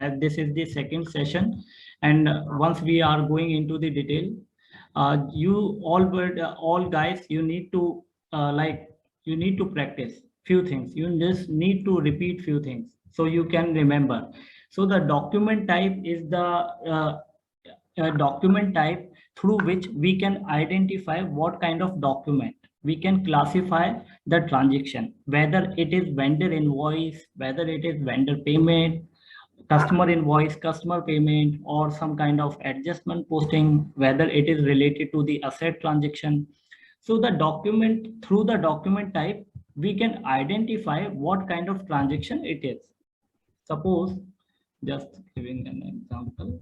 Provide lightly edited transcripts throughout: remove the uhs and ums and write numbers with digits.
as this is the second session, and once we are going into the detail, you all guys, you need to you need to practice few things. You just need to repeat few things so you can remember. So the document type is the document type through which we can identify what kind of document. We can classify the transaction, whether it is vendor invoice, whether it is vendor payment, customer invoice, customer payment, or some kind of adjustment posting, whether it is related to the asset transaction. So the document, through the document type, we can identify what kind of transaction it is. Suppose, just giving an example.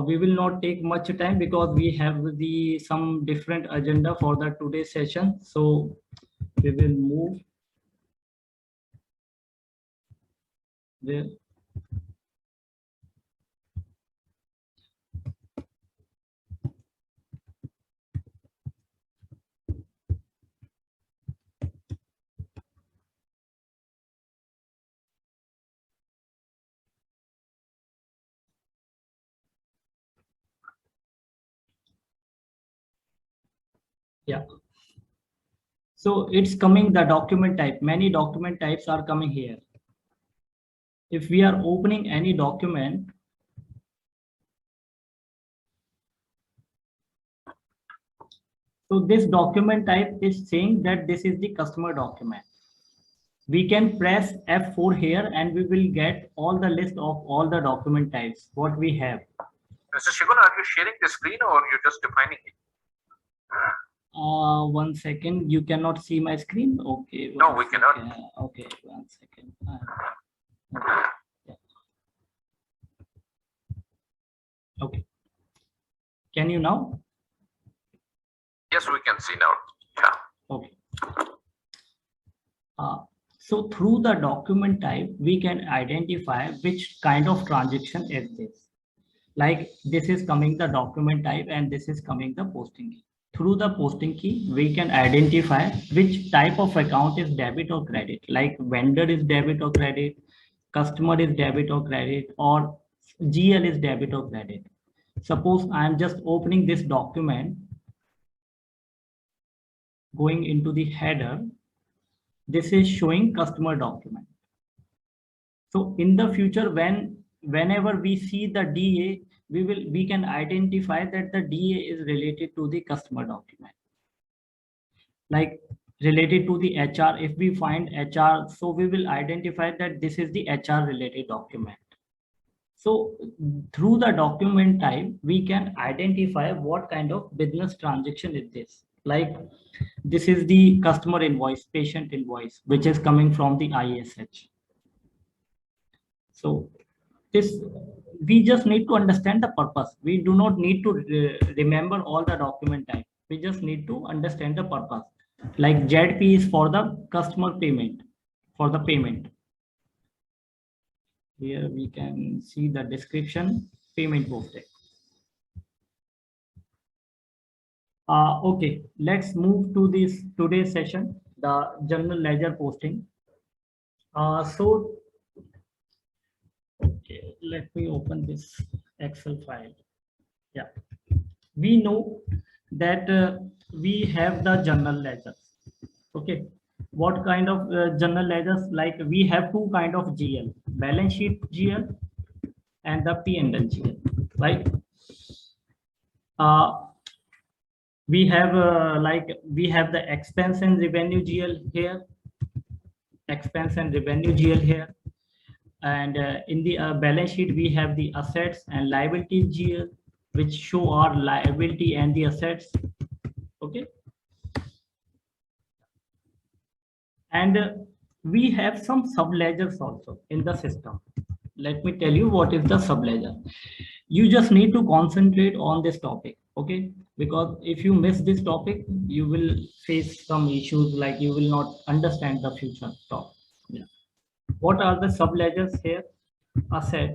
We will not take much time because we have some different agenda for the today's session. So we will move there. Yeah. So it's coming the document type. Many document types are coming here. If we are opening any document, so this document type is saying that this is the customer document. We can press F4 here and we will get all the list of all the document types what we have. Mr. Shivan, are you sharing the screen or you're just defining it? 1 second, you cannot see my screen. Okay. No, we cannot. Okay, 1 second. Okay. Can you now? Yes, we can see now. Yeah. Okay. So through the document type, we can identify which kind of transaction is this. Like this is coming the document type and this is coming the posting key. Through the posting key, we can identify which type of account is debit or credit, like vendor is debit or credit, customer is debit or credit, or GL is debit or credit. Suppose I am just opening this document, going into the header, this is showing customer document. So in the future, whenever we see the DA, we can identify that the DA is related to the customer document. Like related to the HR, if we find HR, so we will identify that this is the HR related document. So through the document type, we can identify what kind of business transaction is this. Like this is the customer invoice, patient invoice, which is coming from the ISH. So this, we just need to understand the purpose. We do not need to remember all the document type. We just need to understand the purpose. Like ZP is for the customer payment, for the payment. Here we can see the description, payment posted. Okay, let's move to this today's session, the general ledger posting. So okay, let me open this Excel file. Yeah, we know that we have the general ledgers. Okay, what kind of general ledgers? Like we have two kind of GL, balance sheet GL and the P&L GL, right? We have we have the expense and revenue GL here, expense and revenue GL here, and in the balance sheet we have the assets and liability GL, which show our liability and the assets. Okay, and we have some sub ledgers also in the system. Let me tell you what is the sub ledger. You just need to concentrate on this topic, okay? Because if you miss this topic, you will face some issues, like you will not understand the future talk. Yeah. What are the sub ledgers here? Asset,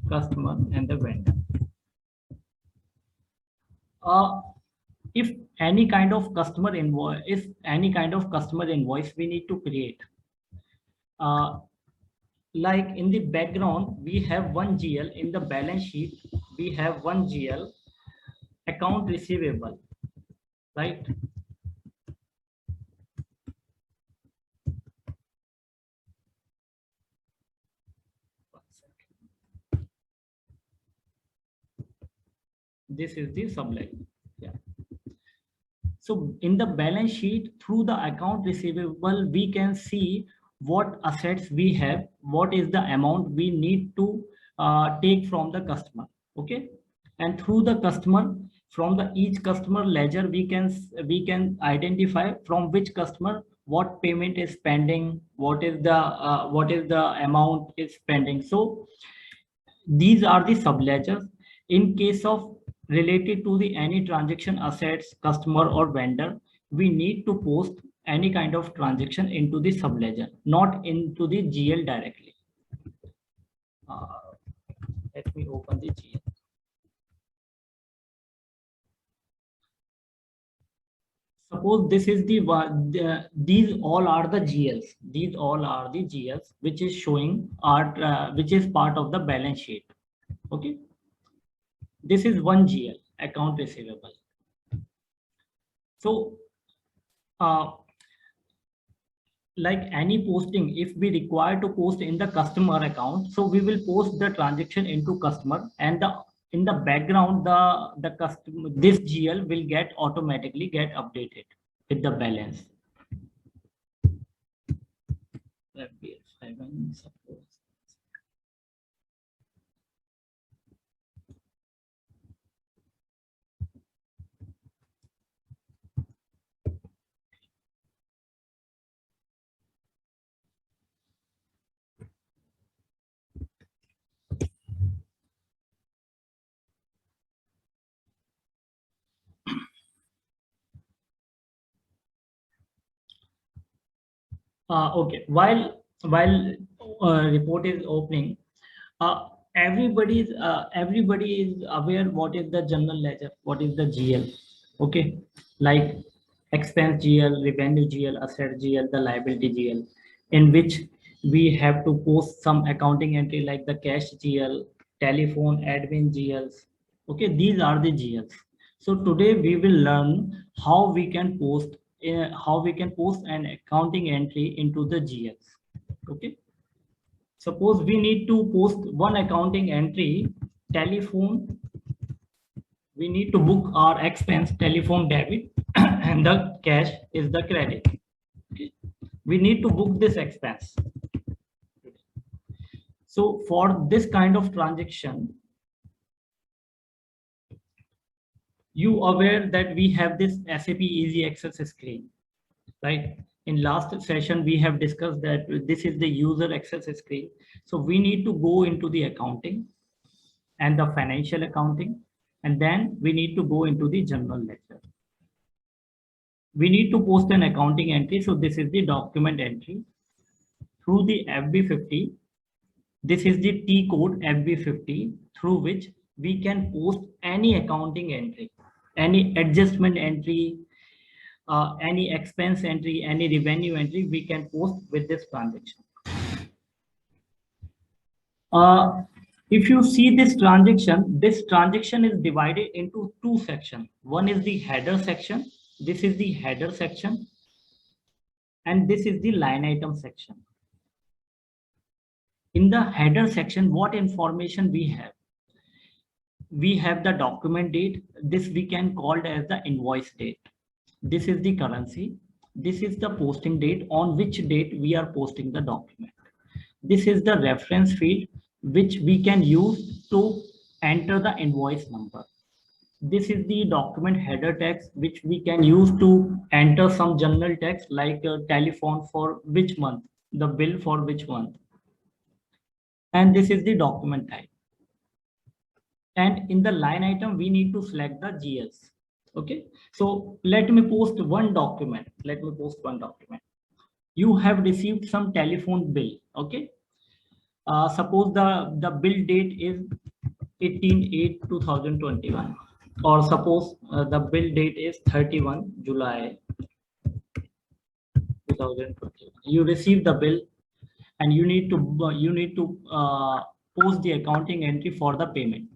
customer, and the vendor. If any kind of customer invoice, we need to create. like in the background, we have one GL. In the balance sheet, we have one GL, account receivable, right? This is the subledger. Yeah. So in the balance sheet, through the account receivable, we can see what assets we have, what is the amount we need to take from the customer. Okay. And through the customer, from the each customer ledger, we can identify from which customer what payment is pending, what is the amount is pending. So these are the subledgers. In case of related to the any transaction assets, customer or vendor, we need to post any kind of transaction into the subledger, not into the GL directly. Let me open the GL. Suppose this is the one, these all are the GLs. These all are the GLs, which is showing which is part of the balance sheet. Okay. This is one GL, account receivable. So, like any posting, if we require to post in the customer account, so we will post the transaction into customer, and in the background, the customer, this GL will get automatically get updated with the balance. Suppose. Okay, while report is opening, everybody is aware what is the general ledger, what is the GL. Okay, like expense GL, revenue GL, asset GL, the liability GL, in which we have to post some accounting entry like the cash GL, telephone admin GLs. Okay, these are the GLs. So today we will learn how we can post an accounting entry into the GLs. Okay. Suppose we need to post one accounting entry, telephone. We need to book our expense, telephone debit, and the cash is the credit. Okay. We need to book this expense. So for this kind of transaction, you aware that we have this SAP Easy Access screen, right? In last session, we have discussed that this is the user access screen. So we need to go into the accounting and the financial accounting, and then we need to go into the general ledger. We need to post an accounting entry. So this is the document entry through the FB50. This is the T code FB50 through which we can post any accounting entry, any adjustment entry, any expense entry, any revenue entry we can post with this transaction. If you see this transaction is divided into two sections. One is the header section. This is the header section. And this is the line item section. In the header section, what information we have? We have the document date. This we can call as the invoice date. This is the currency. This is the posting date, on which date we are posting the document. This is the reference field which we can use to enter the invoice number. This is the document header text which we can use to enter some general text like telephone for which month, the bill for which month. And this is the document type. And in the line item, we need to select the GLs. Okay, so let me post one document. You have received some telephone bill. Okay, suppose the bill date is 18/8/2021, or suppose the bill date is 31 July 2021. You receive the bill. and you need to post the accounting entry for the payment.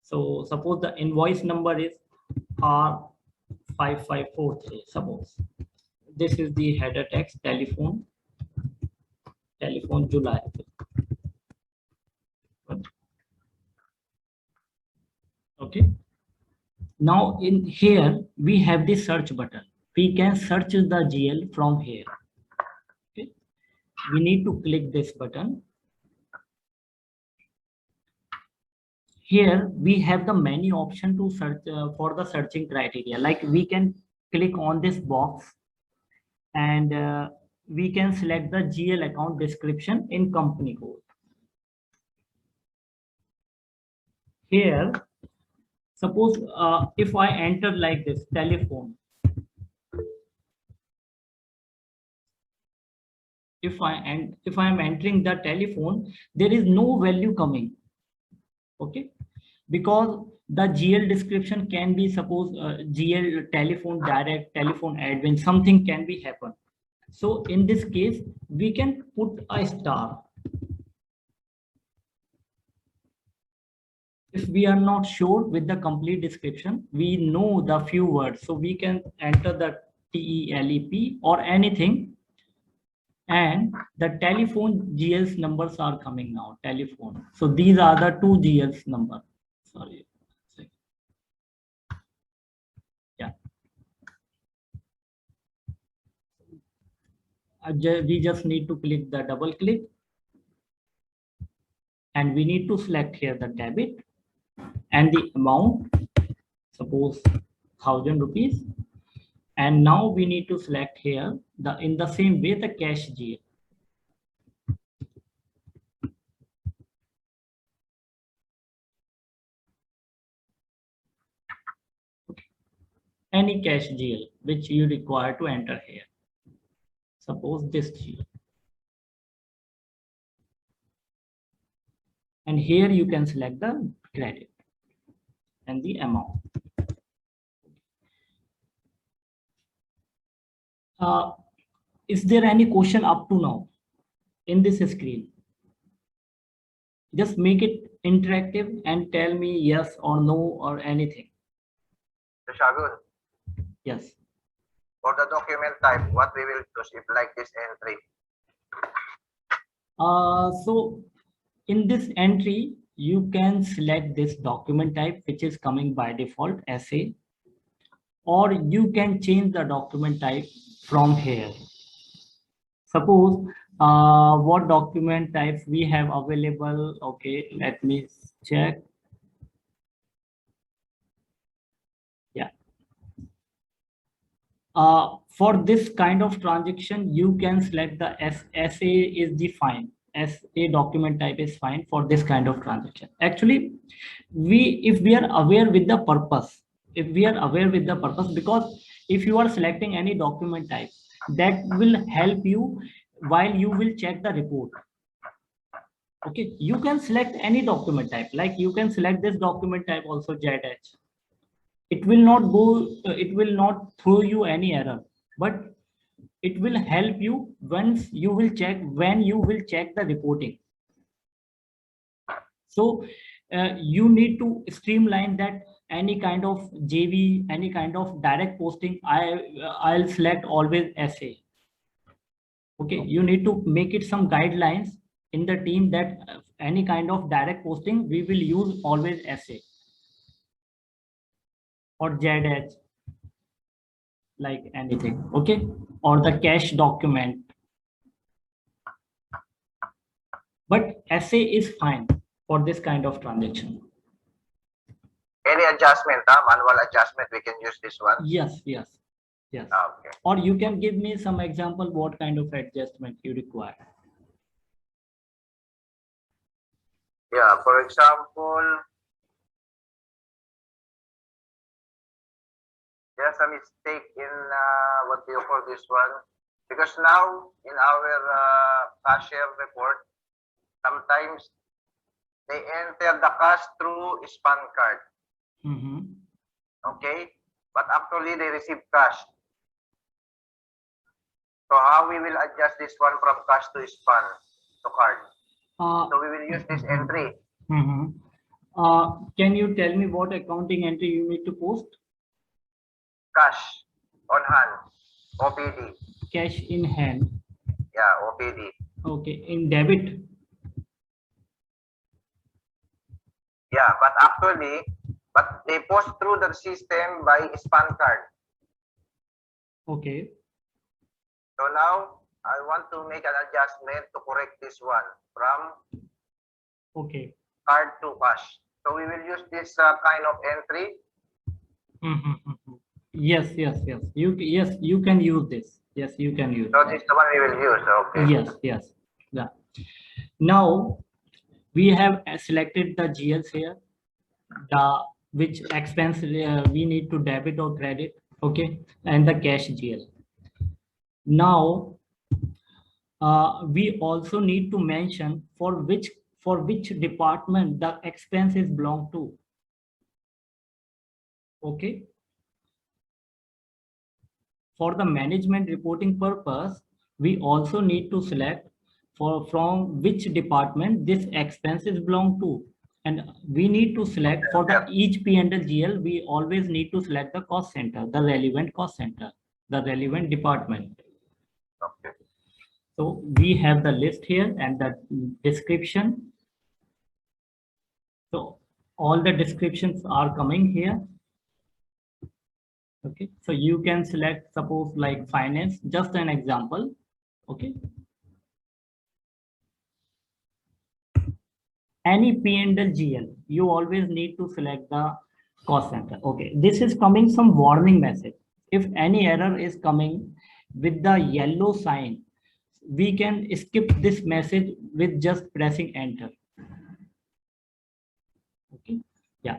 So suppose the invoice number is R5543. Suppose this is the header text, telephone July. Okay. Now in here we have the search button. We can search the GL from here. Okay. We need to click this button. Here we have the many option to search for the searching criteria. Like we can click on this box and we can select the GL account description in company code. Here, suppose if I enter like this telephone, if I am entering the telephone, there is no value coming. Okay, because the GL description can be, suppose GL telephone direct, telephone admin, something can be happen. So in this case, we can put a star. If we are not sure with the complete description, we know the few words, so we can enter the TELEP or anything, and the telephone GL's numbers are coming now, telephone. So these are the two GL's number. Sorry. Yeah. We just need to click the double click, and we need to select here the debit and the amount, suppose 1000 rupees. And now we need to select here the in the same way the cash GL. Any cash GL which you require to enter here. Suppose this GL. And here you can select the credit and the amount. Is there any question up to now in this screen? Just make it interactive and tell me yes or no or anything. Shagun, Yes. for the document type, what we will choose if like this entry? So in this entry, you can select this document type, which is coming by default SA, or you can change the document type from here. Suppose what document types we have available. Okay, let me check. Yeah. For this kind of transaction, you can select the SA is the fine. SA document type is fine for this kind of transaction. Actually, if we are aware with the purpose, because if you are selecting any document type, that will help you while you will check the report. Okay, you can select any document type, like you can select this document type also, ZH. It will not throw you any error, but it will help you when you will check the reporting. So you need to streamline that. Any kind of JV, any kind of direct posting, I'll select always SA. Okay, you need to make it some guidelines in the team that any kind of direct posting we will use always SA or ZH, like anything. Okay, or the cash document, but SA is fine for this kind of transaction. Any adjustment, manual adjustment, we can use this one? Yes. Okay. Or you can give me some example what kind of adjustment you require. Yeah, for example, there's a mistake in what do you call this one? Because now in our cashier report, sometimes they enter the cash through span card. Okay, but actually they receive cash. So how we will adjust this one from cash to SPAN to card? So we will use this entry. Can you tell me what accounting entry you need to post? Cash on hand, OPD. Cash in hand. Yeah, OPD. Okay, in debit. Yeah, but actually, but they post through the system by SPAN card. Okay. So now I want to make an adjustment to correct this one from Okay. card to cash. So we will use this kind of entry. Yes. You can use this. Yes, you can use. So this is the one we will use. Okay. Yes. Yeah. Now we have selected the GLs here, which expense we need to debit or credit. Okay, and the cash GL. Now we also need to mention for which department the expenses belong to. Okay. For the management reporting purpose, we also need to select from which department this expenses belong to. And we need to select for the each P&L GL, we always need to select the cost center, the relevant cost center, the relevant department. Okay. So we have the list here and the description. So all the descriptions are coming here. Okay, so you can select, suppose like finance, just an example. Okay, any P&L GL, you always need to select the cost center. Okay, this is coming some warning message. If any error is coming with the yellow sign, we can skip this message with just pressing enter. Okay, yeah.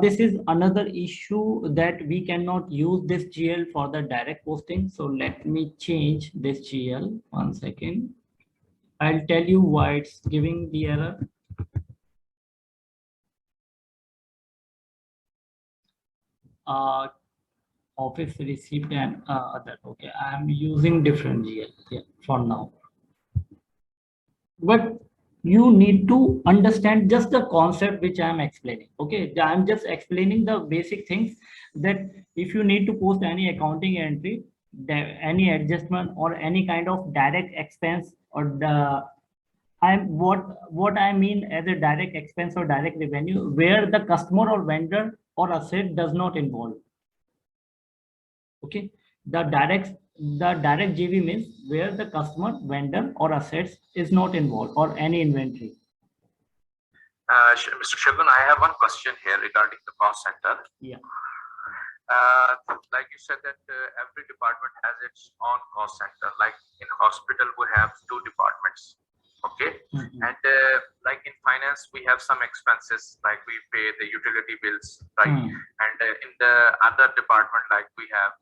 This is another issue that we cannot use this GL for the direct posting. So let me change this GL. 1 second. I'll tell you why it's giving the error. Office receipt and other. Okay, I'm using different GL for now. But you need to understand just the concept which I'm explaining. Okay, I'm just explaining the basic things, that if you need to post any accounting entry, any adjustment or any kind of direct expense, or the what I mean as a direct expense or direct revenue, where the customer or vendor or asset does not involve. Okay, the direct JV means where the customer, vendor or assets is not involved, or any inventory. Mr. Shagun, I have one question here regarding the cost center. Yeah. Like you said that every department has its own cost center. Like in hospital, we have 2 departments. Okay. And like in finance, we have some expenses, like we pay the utility bills, right? And in the other department, like we have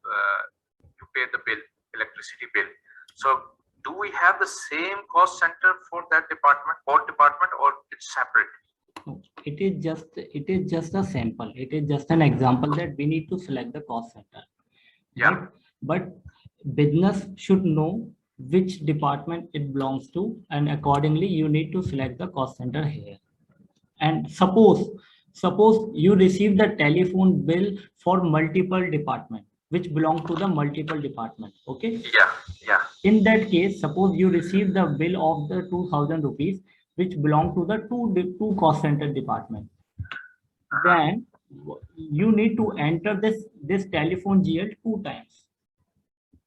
you pay the bill, electricity bill. So do we have the same cost center for that department, or it's separate? It is just a sample. It is just an example that we need to select the cost center. Yeah. But business should know which department it belongs to, and accordingly you need to select the cost center here. And suppose you receive the telephone bill for multiple department which belong to the multiple department. Okay. Yeah. In that case, suppose you receive the bill of the 2,000 rupees which belong to the two cost center department, then you need to enter this telephone GL 2 times.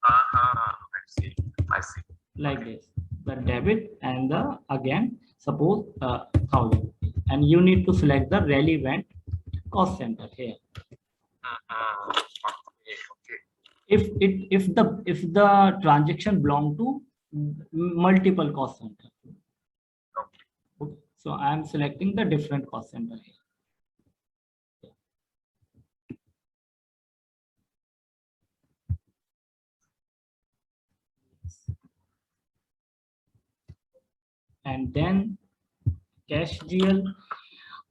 I see. Like this, the debit and the again suppose 1,000, and you need to select the relevant cost center here. Okay. If the transaction belong to multiple cost center. Okay. So I am selecting the different cost center here. And then cash GL,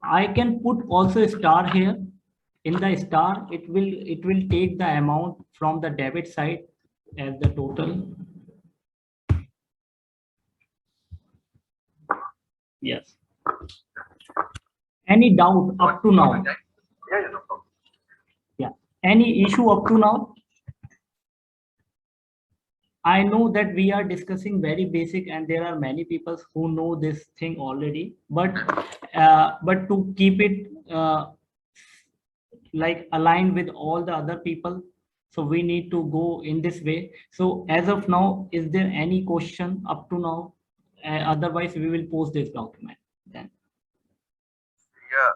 I can put also a star here. In the star, it will take the amount from the debit side as the total. Yes. Any doubt up to now? Yeah, no problem. Yeah. Any issue up to now? I know that we are discussing very basic and there are many people who know this thing already, but to keep it like aligned with all the other people, so we need to go in this way. So as of now, is there any question up to now? Otherwise, we will post this document then. Yeah,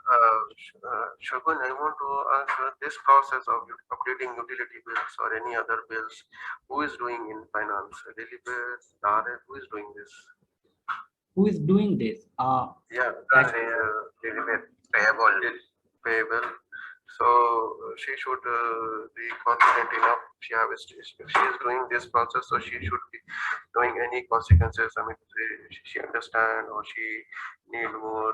Shogun, I want to ask this process of updating utility bills or any other bills, who is doing in finance? Daily bills, direct, who is doing this? Who is doing this? Yeah, Payable. payable. So she should be confident enough. If she is doing this process, so she should be knowing any consequences. I mean, she understand or she need more.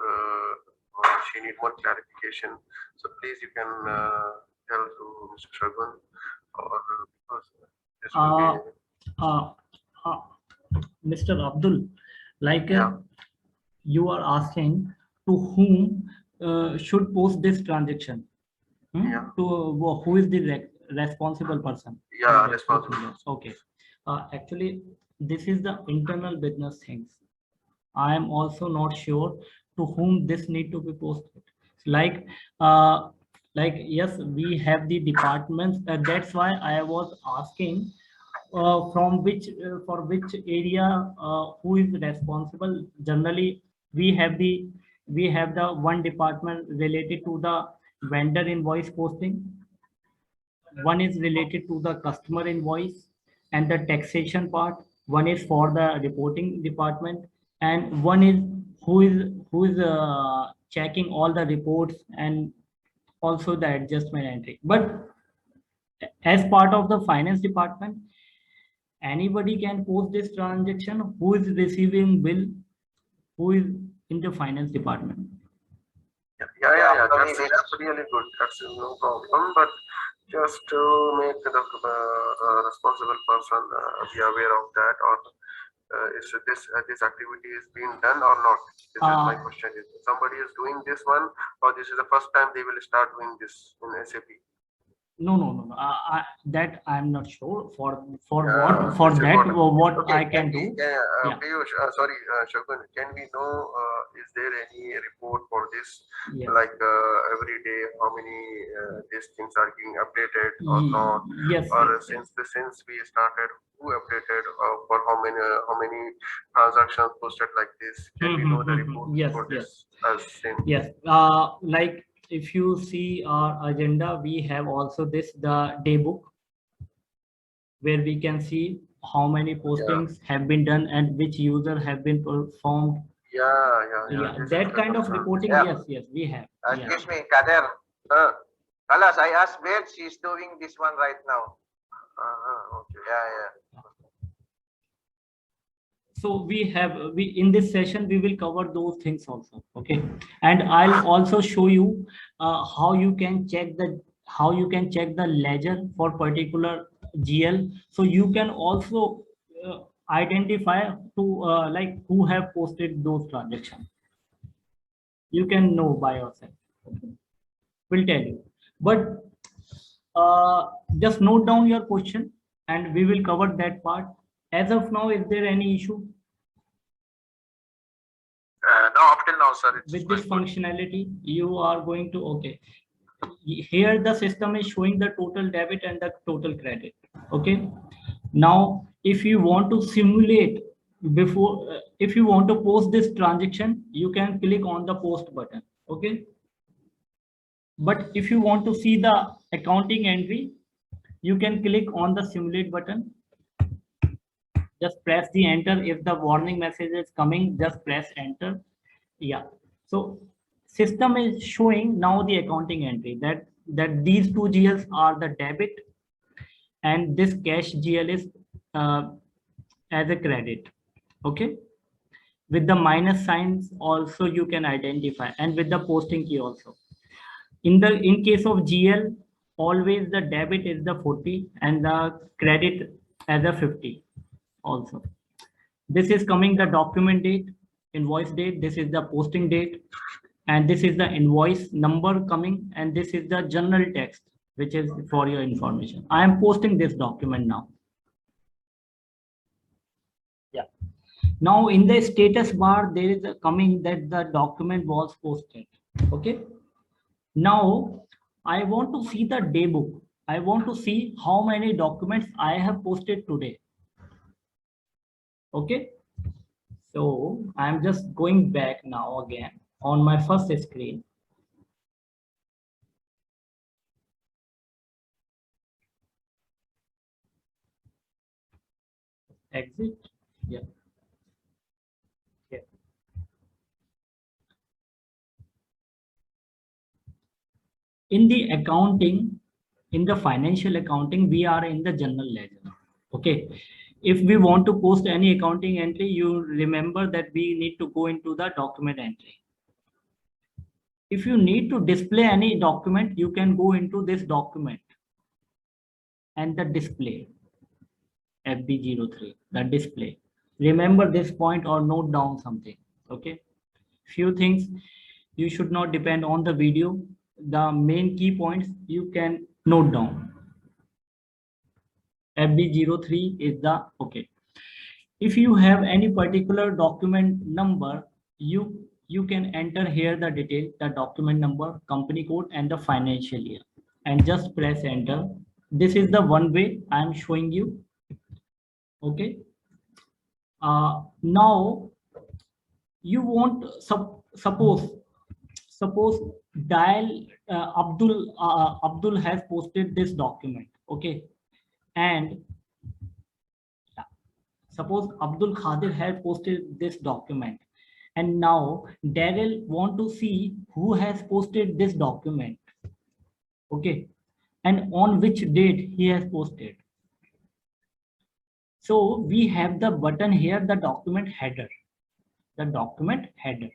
Or she need more clarification. So please, you can tell to Mr. Shagun or because this will be. Mr. Abdul, like Yeah. you are asking to whom should post this transaction? Yeah. To who is the responsible person? Yeah, Okay, responsible. Okay. Actually, this is the internal business things. I am also not sure to whom this need to be posted. Like, yes, we have the departments. That's why I was asking from which for which area who is responsible. Generally, we have the one department related to the vendor invoice posting. One is related to the customer invoice and the taxation part. One is for the reporting department, and one is who is checking all the reports and also the adjustment entry. But as part of the finance department, anybody can post this transaction who is receiving bill, who is in the finance department. Yeah. That's really good. That's no problem. But just to make the responsible person be aware of that, or is this activity is being done or not? This is my question. Is somebody is doing this one, or this is the first time they will start doing this in SAP? No. That I'm not sure for Yeah, what for this is that what Okay, I can do. Yeah. Piyush, sorry, Shogun, can we know is there any report for this? Yes. Like every day, how many these things are being updated or not? Yes. Or Yes. since we started, who updated for how many transactions posted like this? Can we know the report Yes, for yes. this as same? Yes. Like if you see our agenda, we have also the day book where we can see how many postings have been done and which user have been performed. Yeah. This is That the kind of concern. reporting. Yeah. Yes, we have. Excuse me, Kader. Alas, I asked Beth, she's doing this one right now. Okay. Yeah. So we in this session we will cover those things also. Okay, and I'll also show you how you can check the ledger for particular GL. So you can also identify to like who have posted those transactions. You can know by yourself. Okay. We'll tell you, but just note down your question and we will cover that part. As of now, is there any issue No, up till now, sir. It's with going this good. functionality? You are going to, okay. Here the system is showing the total debit and the total credit. Okay. Now, if you want to simulate before, if you want to post this transaction, you can click on the post button. Okay. But if you want to see the accounting entry, you can click on the simulate button. Just press the enter. If the warning message is coming, just press enter. Yeah. So system is showing now the accounting entry that these two GLs are the debit and this cash GL is as a credit. Okay. With the minus signs also you can identify, and with the posting key also. In case of GL, always the debit is the 40 and the credit as a 50 also. This is coming the document date, invoice date, this is the posting date, and this is the invoice number coming, and this is the general text, which is for your information. I am posting this document now. Yeah. Now in the status bar, there is a coming that the document was posted. Okay. Now I want to see the day book. I want to see how many documents I have posted today. Okay. So I'm just going back now again on my first screen. Exit. Yeah. Yeah. In the accounting, in the financial accounting, we are in the general ledger. Okay. If we want to post any accounting entry, you remember that we need to go into the document entry. If you need to display any document, you can go into this document and the display, FB03, the display. Remember this point or note down something. Okay. Few things you should not depend on the video. The main key points you can note down. FB03 is the okay. If you have any particular document number, you can enter here the detail, the document number, company code, and the financial year, and just press enter. This is the one way I am showing you. Okay. Now you want suppose dial Abdul has posted this document. Okay. And suppose Abdul Khadir has posted this document, and now Daryl want to see who has posted this document. Okay, and on which date he has posted. So we have the button here, the document header. The document header.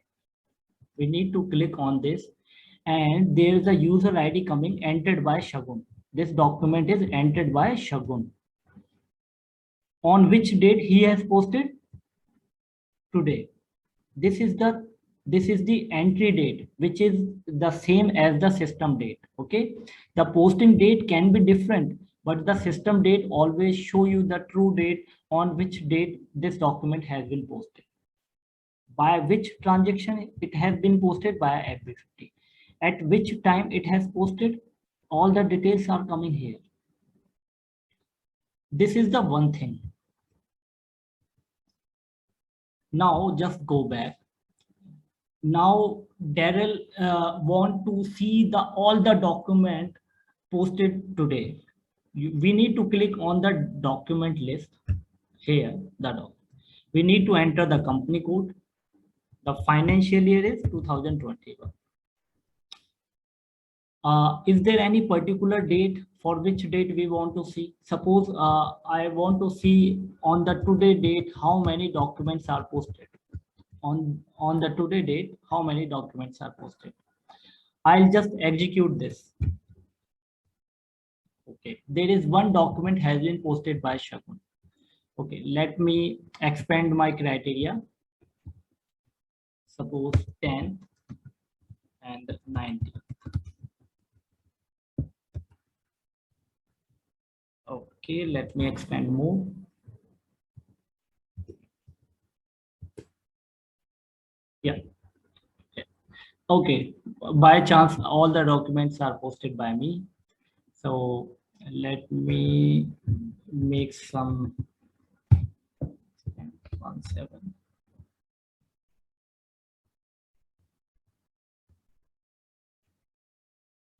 We need to click on this, and there is a user ID coming entered by Shagun. This document is entered by Shagun. On which date he has posted? Today. This is the entry date, which is the same as the system date. Okay. The posting date can be different, but the system date always show you the true date on which date this document has been posted. By which transaction it has been posted by FB50. At which time it has posted, all the details are coming here. This is the one thing. Now just go back. Now Daryl want to see all the document posted today. We need to click on the document list here. We need to enter the company code. The financial year is 2021. Is there any particular date for which date we want to see? Suppose I want to see on the today date how many documents are posted. On the today date, how many documents are posted. I'll just execute this. Okay, there is one document has been posted by Shagun. Okay, let me expand my criteria. Suppose 10 and 90. Okay, let me expand more. Yeah. Okay, by chance all the documents are posted by me. So let me make some 17.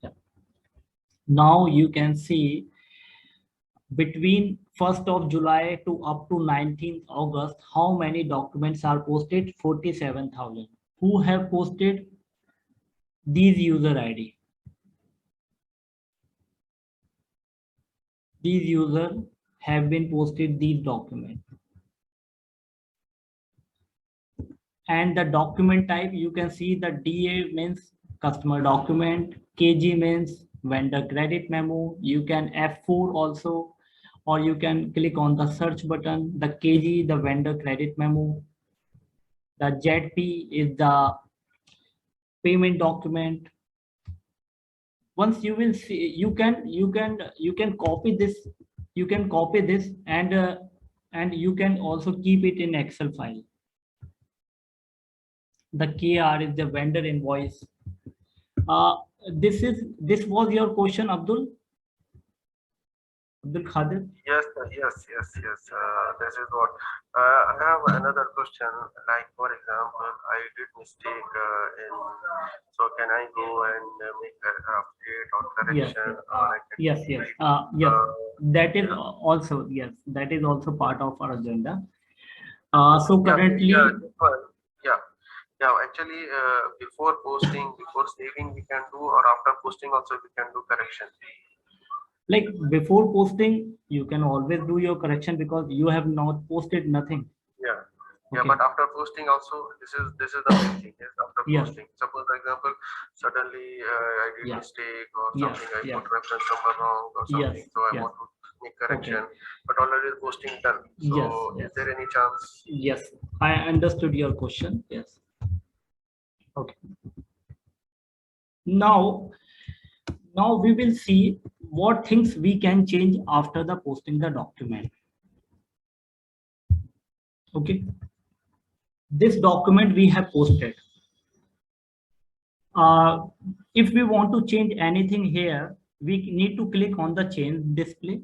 Yeah. Now you can see between 1st of July to up to 19th August, how many documents are posted? 47,000. Who have posted these user ID? These users have been posted these documents. And the document type, you can see the DA means customer document, KG means vendor credit memo. You can F4 also. or you can click on the search button. The KG, the vendor credit memo. The ZP is the payment document. Once you will see, you can copy this, and you can also keep it in Excel file. The KR is the vendor invoice. This was your question, Abdul Khadir? Yes, sir, yes. This is what. I have another question. Like, for example, I did mistake in. So can I go and make an update or Yes, correction? yes, that is also, yes, that is also part of our agenda. So currently, Yeah. Actually, before posting, before saving, we can do, or after posting also we can do correction. like before posting, you can always do your correction because you have not posted nothing. Yeah, Okay. but after posting also, this is the main thing. Yes, after Yes. posting. Suppose, for example, suddenly I did Yeah. mistake or Yes, something, I yes. put reference number wrong or something, Yes, so I yes. want to make correction, but already posting done. So Yes, yes. is there any chance? Yes, I understood your question. Yes. Okay. Now we will see what things we can change after the posting the document. Okay. This document we have posted. If we want to change anything here, we need to click on the change display.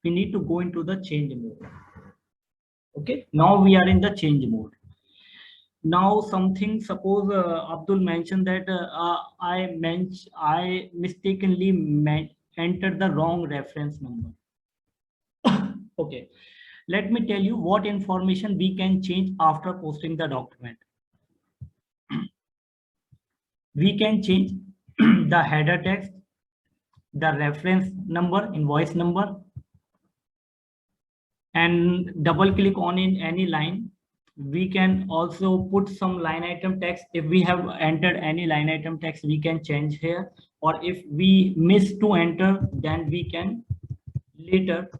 We need to go into the change mode. Okay. Now we are in the change mode. Now something, suppose Abdul mentioned that I mistakenly entered the wrong reference number. Okay, let me tell you what information we can change after posting the document. We can change the header text, the reference number, invoice number, and double click on in any line. We can also put some line item text. If we have entered any line item text, we can change here, or if we miss to enter, then we can later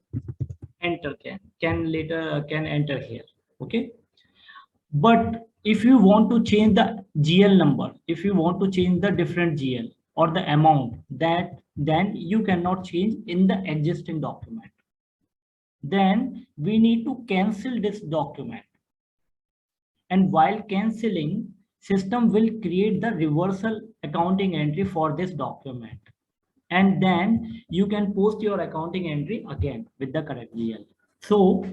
enter, can enter here. Okay, but if you want to change the GL number, if you want to change the different GL or the amount, then you cannot change in the existing document. Then we need to cancel this document. And while canceling, system will create the reversal accounting entry for this document. And then you can post your accounting entry again with the correct GL. So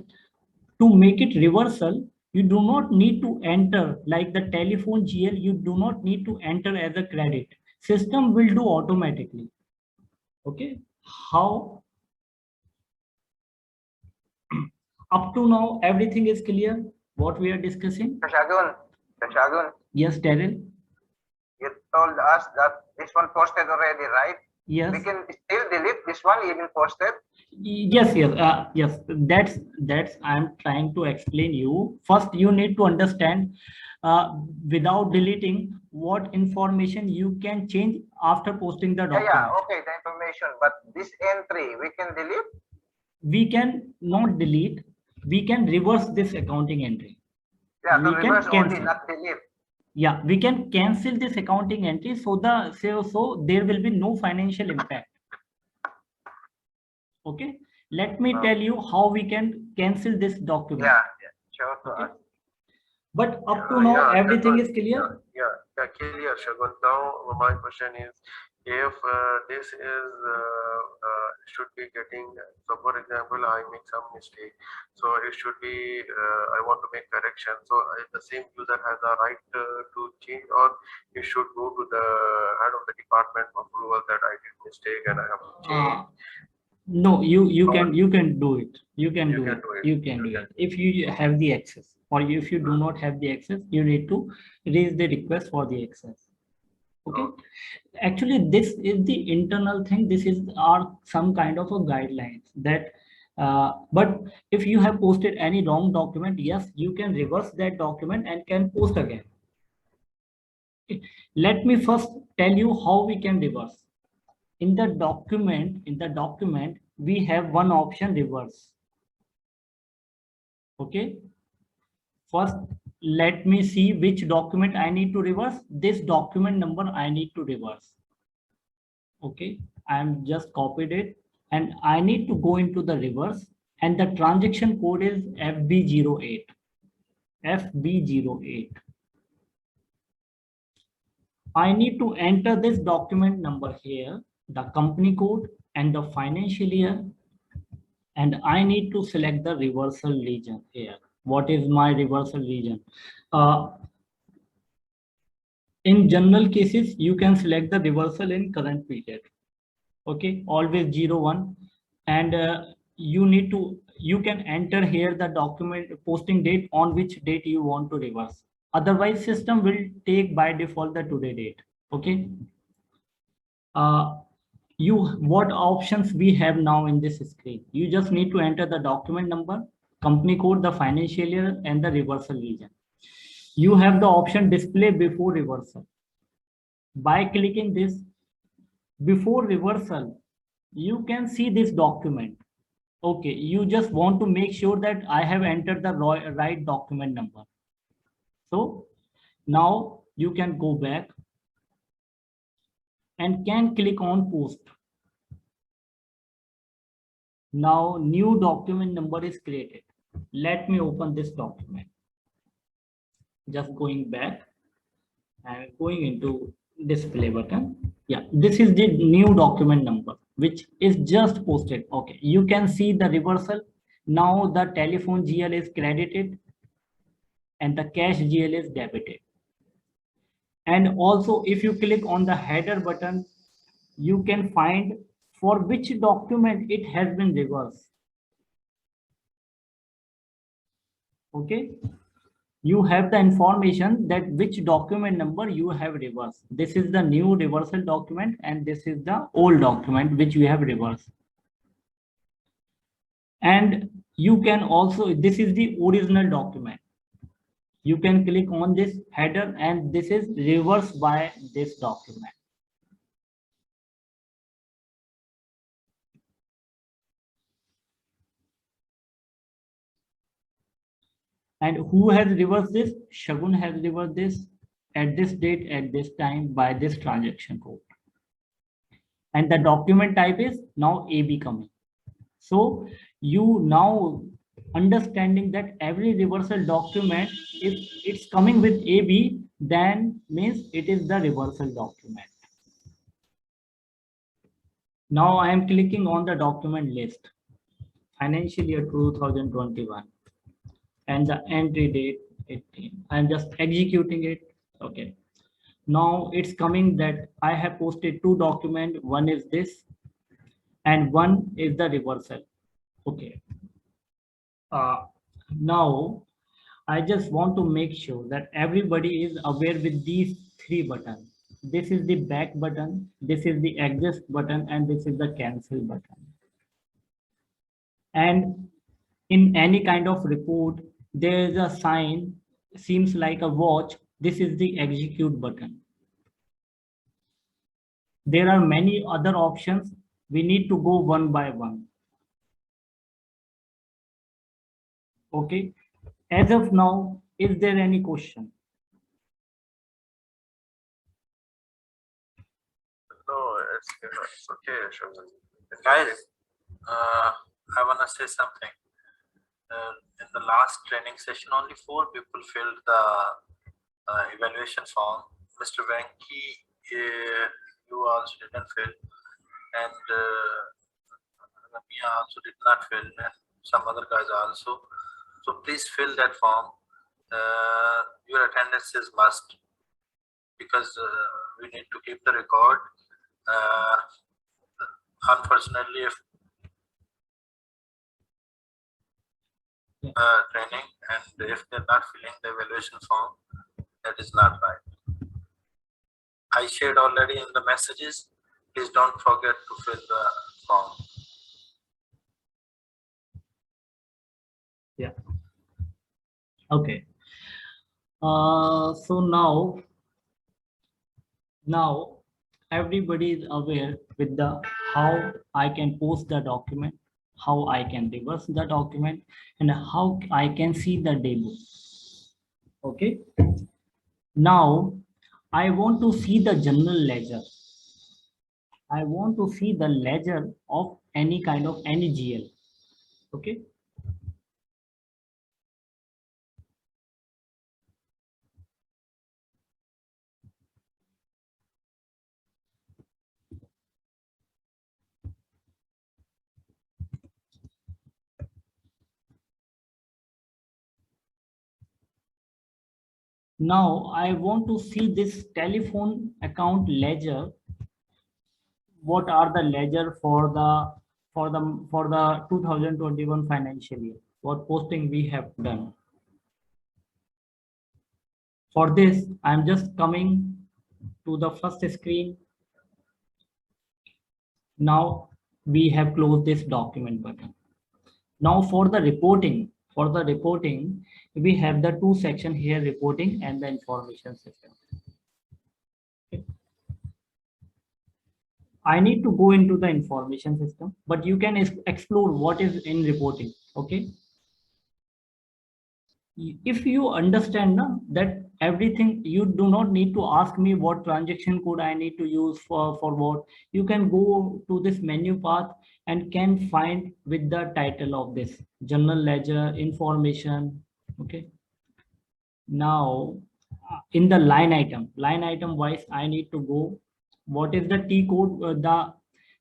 to make it reversal, you do not need to enter like the telephone GL, you do not need to enter as a credit. System will do automatically. Okay. How? Up to now, everything is clear. What we are discussing? Shagun, Yes, Daryl. you told us that this one posted already, right? Yes. We can still delete this one even posted. Yes. That's I'm trying to explain you. First, you need to understand without deleting what information you can change after posting the document. Yeah, okay, the information, but this entry we can delete. We can not delete. We can reverse this accounting entry. Yeah, We to can reverse only, cancel. not delete. Yeah, we can cancel this accounting entry, so there will be no financial impact. Okay, let me tell you how we can cancel this document. Yeah, sure. Okay. But up to now, everything is clear. Yeah, clear, Shagun. Now my question is, if this is should be getting, so for example, I make some mistake, so it should be I want to make correction, so the same user has a right to change, or it should go to the head of the department for approval that I did mistake and I have to change. No, you can do it. You can You do can it. do it. You can do it if you have the access, or if you do not have the access, you need to raise the request for the access. Okay. Actually, this is the internal thing. This is some kind of a guidelines that. But if you have posted any wrong document, yes, you can reverse that document and can post again. Okay. Let me first tell you how we can reverse. In the document, we have one option, reverse. Okay. First, let me see which document I need to reverse. This document number I need to reverse. Okay, I'm just copied it and I need to go into the reverse, and the transaction code is FB08. FB08. I need to enter this document number here, the company code and the financial year, and I need to select the reversal region here. What is my reversal region? In general cases, you can select the reversal in current period. Okay, always 01, and you can enter here the document posting date, on which date you want to reverse. Otherwise, system will take by default the today date. Okay. What options we have now in this screen? You just need to enter the document number, company code, the financial year, and the reversal region. You have the option display before reversal. By clicking this before reversal, you can see this document. Okay, you just want to make sure that I have entered the right document number. So now you can go back and can click on post. Now new document number is created. Let me open this document. Just going back and going into display button. Yeah, this is the new document number which is just posted. Okay, you can see the reversal. Now the telephone GL is credited and the cash GL is debited. And also if you click on the header button, you can find for which document it has been reversed. Okay, you have the information that which document number you have reversed. This is the new reversal document and this is the old document which we have reversed. And you can also, this is the original document. You can click on this header and this is reversed by this document. And who has reversed this? Shagun has reversed this at this date, at this time, by this transaction code. And the document type is now AB coming. So you now understanding that every reversal document, if it's coming with AB, then means it is the reversal document. Now I am clicking on the document list, financial year 2021, and the entry date 18. I'm just executing it. Okay. Now it's coming that I have posted two documents. One is this, and one is the reversal. Okay. Now I just want to make sure that everybody is aware with these three buttons. This is the back button, this is the exit button, and this is the cancel button. And in any kind of report, there is a sign, seems like a watch. This is the execute button. There are many other options. We need to go one by one. Okay. As of now, is there any question? No, it's okay, Shagun. Guys, I want to say something. In the last training session, only 4 people filled the evaluation form. Mr. Venki, you also didn't fill, and Mia also did not fill, and some other guys also. So please fill that form. Your attendance is must, because we need to keep the record. Unfortunately, if training and if they're not filling the evaluation form, that is not right. I shared already in the messages. Please don't forget to fill the form. Yeah. Okay. So now everybody is aware with the how I can post the document, how I can reverse the document, and how I can see the demo. Okay. Now I want to see the general ledger. I want to see the ledger of any kind of any GL. Okay. Now I want to see this telephone account ledger. What are the ledger for the 2021 financial year? What posting we have done? For this, I'm just coming to the first screen. Now we have closed this document button. Now for the reporting, we have the two sections here, reporting and the information system. Okay. I need to go into the information system, but you can explore what is in reporting. Okay. If you understand that everything, you do not need to ask me what transaction code I need to use for what. You can go to this menu path and can find with the title of this general ledger information. Okay. Now in the line item wise, I need to go. What is the T code?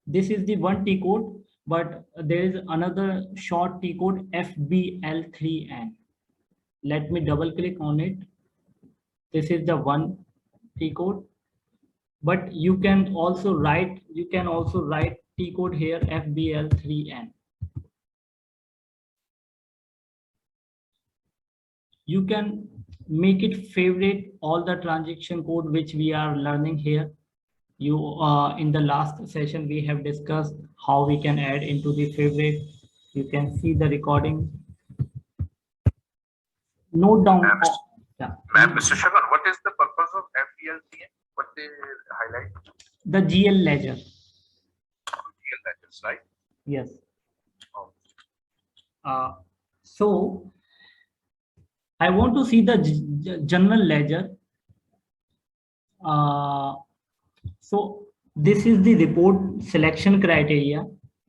This is the one T code, but there is another short T code FBL3N. Let me double click on it. This is the one T code, but you can also write T code here FBL3N. You can make it favorite all the transaction code which we are learning here. You in the last session we have discussed how we can add into the favorite. You can see the recording. Note down. Yeah. Mr. Shravan, what is the purpose of FBLTN? What they highlight? The GL ledger. GL ledgers, right? Yes. Oh. So I want to see the general ledger. So this is the report selection criteria.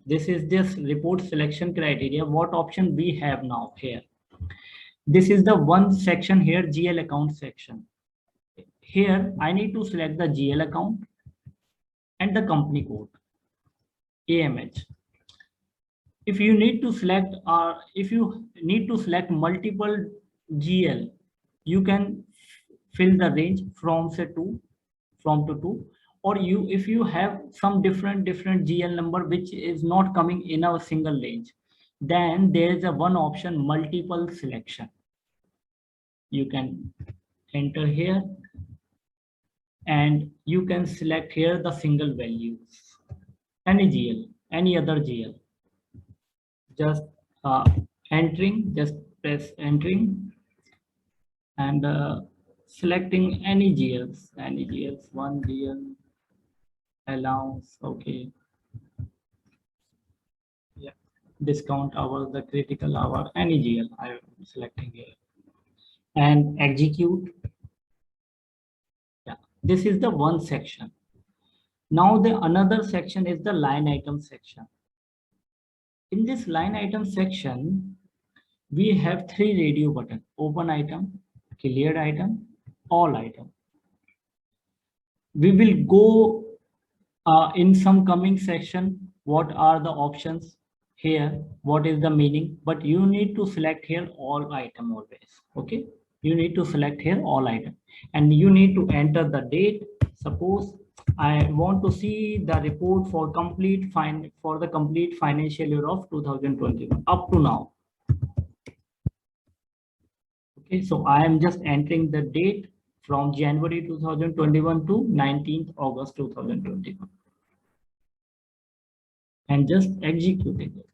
This is this report selection criteria. What option we have now here? This is the one section here, GL account section. Here I need to select the GL account and the company code, AMH. If you need to select multiple GL, you can fill the range from say 2 to 2, or if you have some different GL number which is not coming in a single range, then there is a one option, multiple selection. You can enter here and you can select here the single values, any GL, any other GL. Just entering, just press entering and selecting any GLs, one GL, allowance, okay. Yeah, discount hour, the critical hour, any GL I am selecting here and execute. Yeah, this is the one section. Now the another section is the line item section. In this line item section, we have 3 radio buttons: open item, cleared item, all item. We will go in some coming section what are the options here, what is the meaning, but you need to select here all item always. Okay, you need to select here all item and you need to enter the date. Suppose I want to see the report for the complete financial year of 2021 up to now. Okay, so I am just entering the date from January 2021 to 19th August 2021 and just executing it.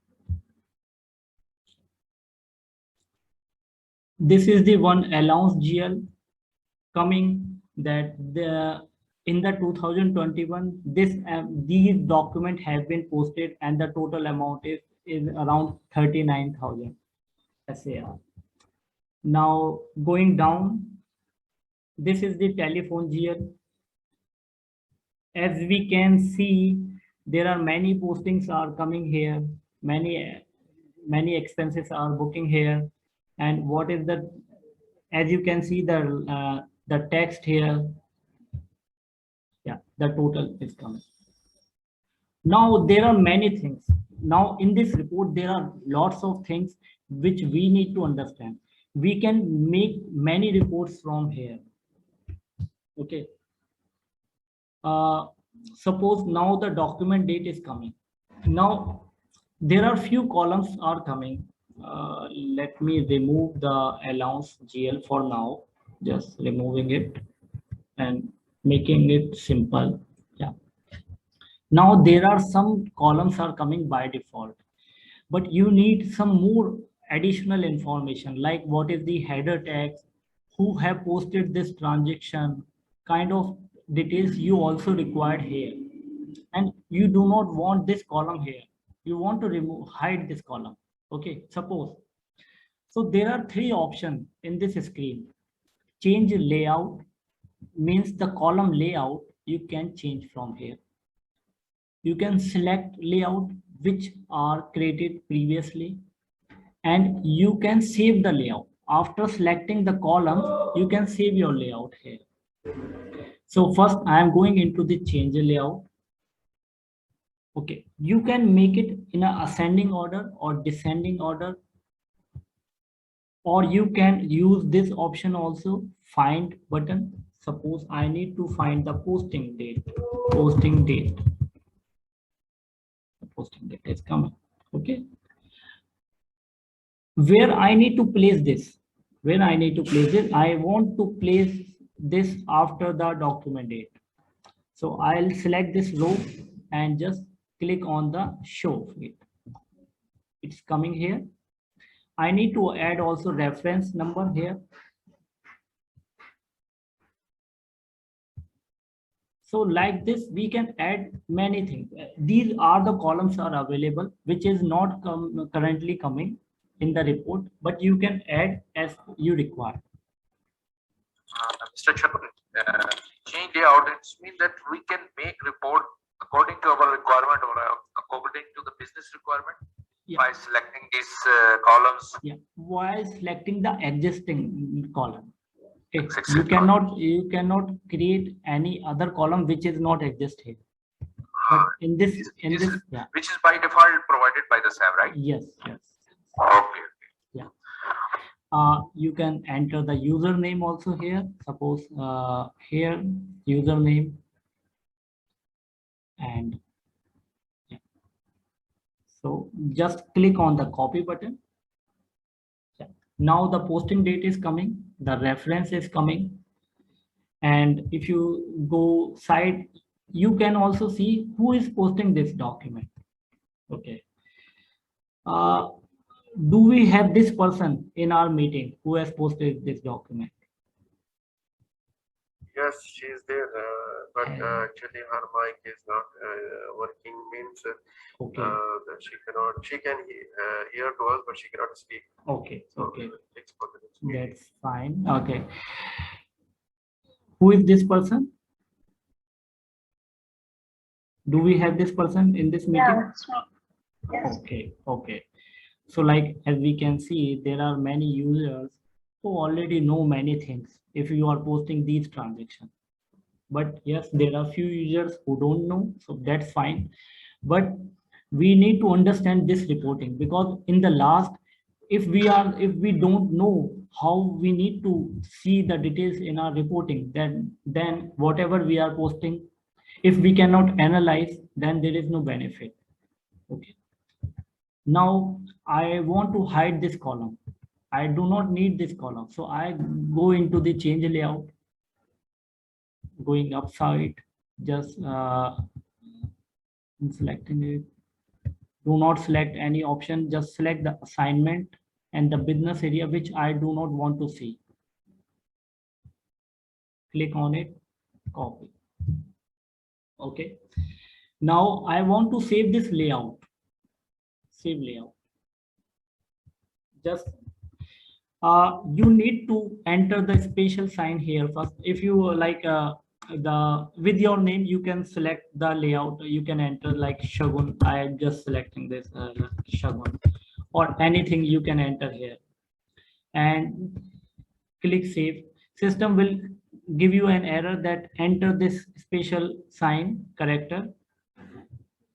This is the one allowance GL coming, that in the 2021, these documents have been posted and the total amount is around 39,000 SAR. Now going down, this is the telephone GL. As we can see, there are many postings are coming here, many expenses are booking here, and what is the, as you can see the text here, yeah, the total is coming. Now there are many things. Now in this report there are lots of things which we need to understand. We can make many reports from here. Okay. Suppose now the document date is coming. Now there are few columns are coming. Let me remove the allowance GL for now, just removing it and making it simple. Yeah. Now there are some columns are coming by default, but you need some more additional information, like what is the header tags, who have posted this transaction, kind of details you also required here. And you do not want this column here. You want to hide this column. Okay, suppose. So there are three options in this screen. Change layout means the column layout you can change from here. You can select layout which are created previously, and you can save the layout. After selecting the column, you can save your layout here. So first I am going into the change layout. Okay, you can make it in a ascending order or descending order, or you can use this option also, find button. Suppose I need to find the posting date. Posting date is coming. Okay, where I need to place this, I want to place this after the document date. So I'll select this row and just click on the show field. It's coming here. I need to add also reference number here. So like this, we can add many things. These are the columns are available, which is not currently coming in the report, but you can add as you require. Mr. Chairman, change layout, it means that we can make report according to our requirement or according to the business requirement. Yeah. By selecting these columns. Yeah, while selecting the existing column. Okay. You cannot create any other column which is not exist here. But in this, yeah. Which is by default provided by the SAP, right? Yes. Okay. Yeah. You can enter the username also here. Suppose here username, and yeah. So just click on the copy button. Yeah. Now the posting date is coming, the reference is coming, and if you go side, you can also see who is posting this document. Okay. Do we have this person in our meeting who has posted this document? Yes, she is there, but actually her mic is not working, means okay. That she can hear to us, but she cannot speak. Okay, so okay. That's fine. Okay. Who is this person? Do we have this person in this meeting? Yeah, that's right. Yes. Okay. So like, as we can see, there are many users who already know many things if you are posting these transactions. But yes, there are few users who don't know, so that's fine. But we need to understand this reporting, because in the last, if we don't know how we need to see the details in our reporting, then whatever we are posting, if we cannot analyze, then there is no benefit. Okay. Now I want to hide this column. I do not need this column. So I go into the change layout, going upside, just selecting it. Do not select any option, just select the assignment and the business area, which I do not want to see. Click on it, copy. Okay. Now I want to save this layout. Save layout. Just you need to enter the special sign here first. If you like the with your name, you can select the layout. You can enter like Shagun. I am just selecting this Shagun, or anything you can enter here and click save. System will give you an error that enter this special sign character.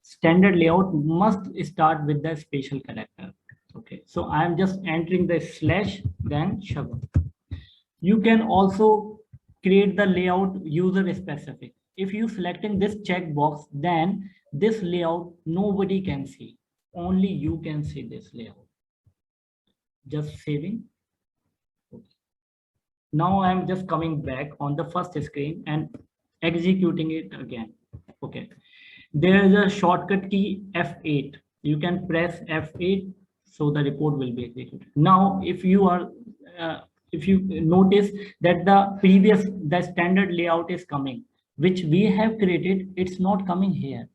Standard layout must start with the special character. Okay, so I am just entering the slash then Shagun. You can also create the layout user specific. If you selecting this checkbox, then this layout nobody can see. Only you can see this layout. Just saving. Okay. Now I'm just coming back on the first screen and executing it again. Okay. There is a shortcut key F8. You can press F8 so the report will be executed. Now, if you notice that the standard layout is coming, which we have created, it's not coming here.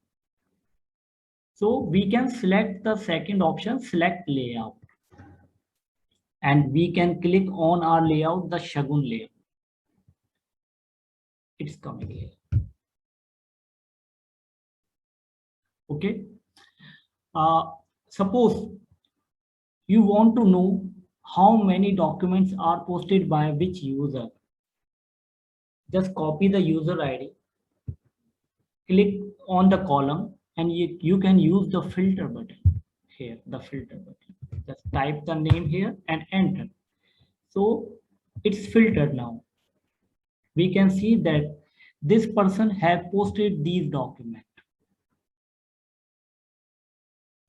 So we can select the second option, select layout, and we can click on our layout, the Shagun layout. It's coming here. Okay. Suppose you want to know how many documents are posted by which user. Just copy the user ID, click on the column, and you can use the filter button here, the filter button. Just type the name here and enter. So it's filtered now. We can see that this person have posted these documents.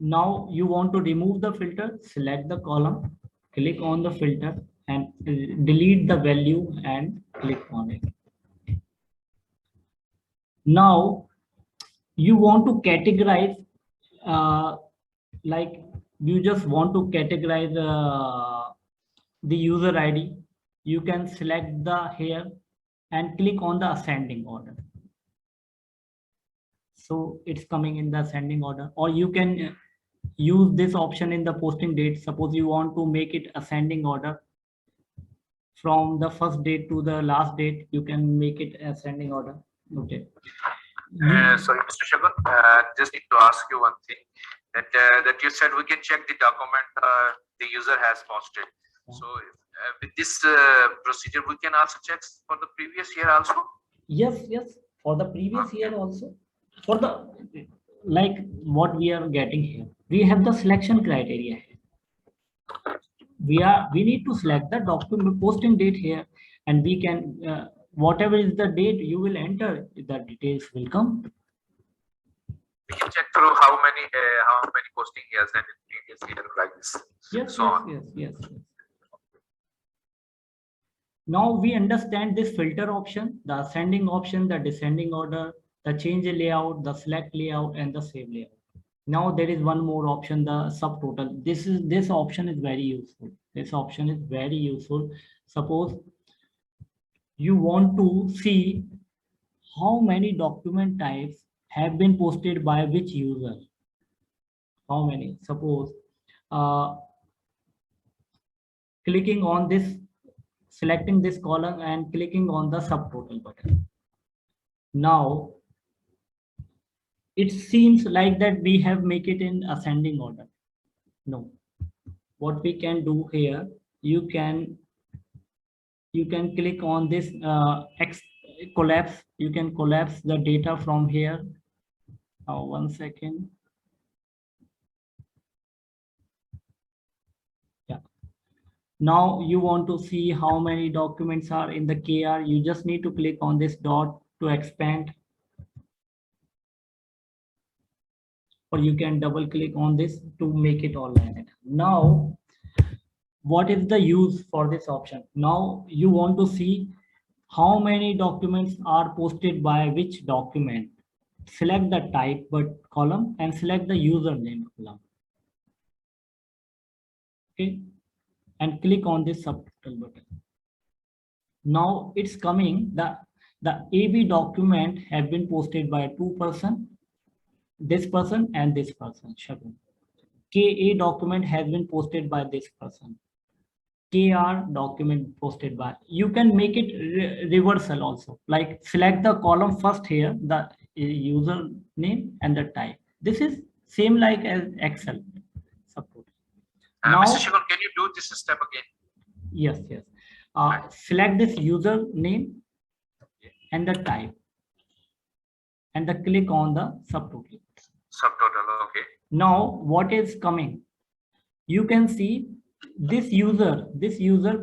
Now you want to remove the filter, select the column, click on the filter and delete the value and click on it. Now you want to categorize, like you just want to categorize the user ID. You can select the here and click on the ascending order. So it's coming in the ascending order, or you can use this option in the posting date. Suppose you want to make it ascending order from the first date to the last date, you can make it ascending order. Okay. Sorry, Mr. Shagun, just need to ask you one thing. That you said we can check the document the user has posted. So with this procedure, we can also check for the previous year also. Yes, for the previous year also. For the like what we are getting here, we have the selection criteria here. We need to select the document posting date here, and we can whatever is the date you will enter, the details will come. We can check through how many posting he has done in previous year like this. Yes, so yes. Now we understand this filter option, the ascending option, the descending order, the change layout, the select layout, and the save layout. Now there is one more option, the subtotal. This option is very useful. This option is very useful. Suppose you want to see how many document types have been posted by which user. How many? Suppose clicking on this, selecting this column and clicking on the subtotal button. Now it seems like that we have make it in ascending order. No, what we can do here, you can click on this collapse. You can collapse the data from here. Now 1 second. Yeah. Now you want to see how many documents are in the KR. You just need to click on this dot to expand. Or you can double click on this to make it all line. Now, what is the use for this option? Now you want to see how many documents are posted by which document. Select the type but column and select the username column. Okay, and click on this subtotal button. Now it's coming. The AB document have been posted by two person, this person and this person, Shagun. KA document has been posted by this person. KR document posted by. You can make it reversal also. Like select the column first here, the user name and the type. This is same like as Excel. Suppose. Now, Mr. Shagun, can you do this step again? yes. Select this user name and the type, and the click on the subtotal. Subtotal, okay. Now, what is coming? You can see this user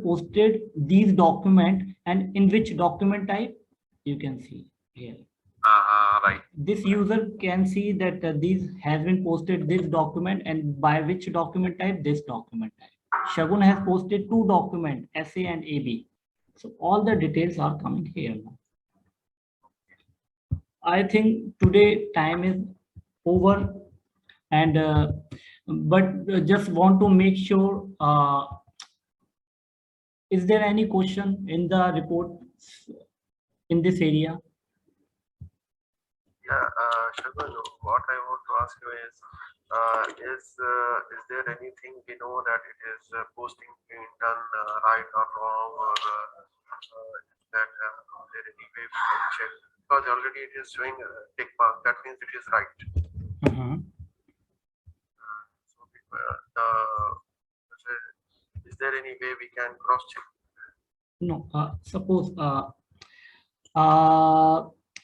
posted these document, and in which document type you can see here. Right. This user can see that these has been posted this document, and by which document type, this document type. Shagun has posted two documents, SA and AB. So all the details are coming here now. I think today time is over, and but just want to make sure, is there any question in the report in this area? Yeah, Shagun, what I want to ask you is there anything we know that it is posting being done right or wrong, or is that there any way we can check? Because already it is showing tick mark, that means it is right. So is there any way we can cross check? No, suppose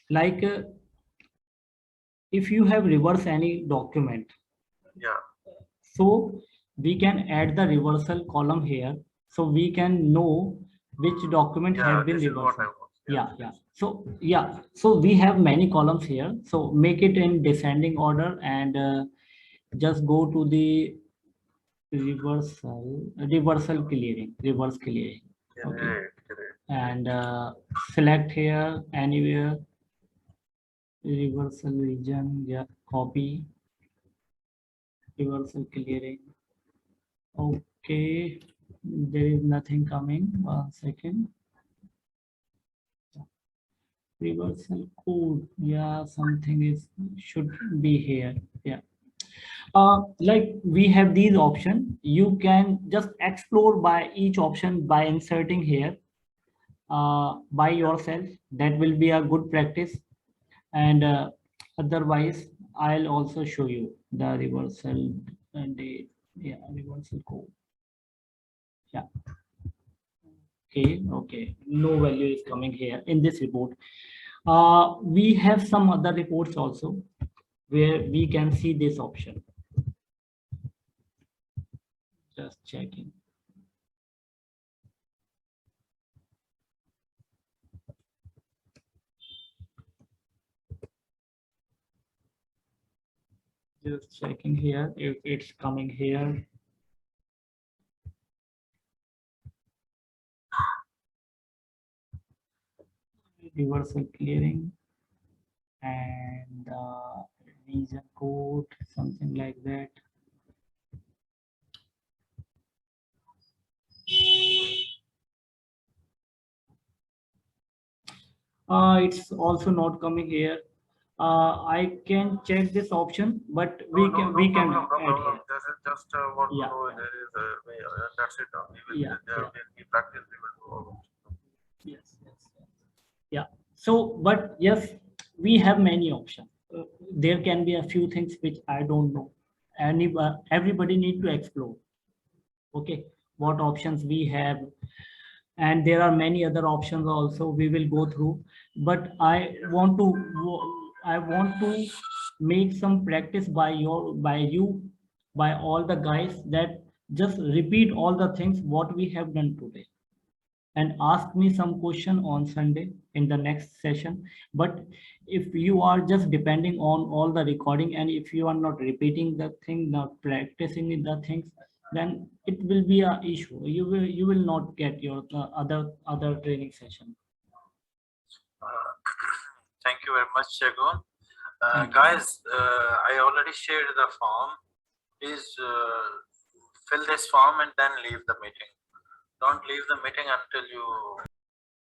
like if you have reversed any document, Yeah. so we can add the reversal column here, so we can know which document have been this is what reversed. I want. So we have many columns here, so make it in descending order, and just go to the reversal clearing, reverse clearing. Okay. Correct. And select here anywhere reversal region, yeah, copy, reversal clearing. Okay, there is nothing coming. 1 second. Reversal code, yeah, something is should be here. Yeah. Like we have these options, you can just explore by each option by inserting here by yourself. That will be a good practice, and otherwise I'll also show you the reversal and the reversal code. Yeah. Okay, no value is coming here in this report. We have some other reports also where we can see this option. Just checking. Just checking here if it's coming here. Reversal clearing and region code, something like that. It's also not coming here. I can check this option, but we can add here. This is just want to Yeah, know yeah. there is a way, that's it. We will Yeah, there will be practice, we will go. Yes. Yeah. So, but yes, we have many options. There can be a few things which I don't know. Everybody need to explore. Okay, what options we have, and there are many other options also we will go through. But I want to make some practice by you, by all the guys, that just repeat all the things what we have done today, and ask me some question on Sunday in the next session. But if you are just depending on all the recording, and if you are not repeating the thing, not practicing the things, then it will be a issue. You will not get your other training session. Thank you very much, Shagun. Thank you. Guys, I already shared the form. Please fill this form and then leave the meeting. Don't leave the meeting until you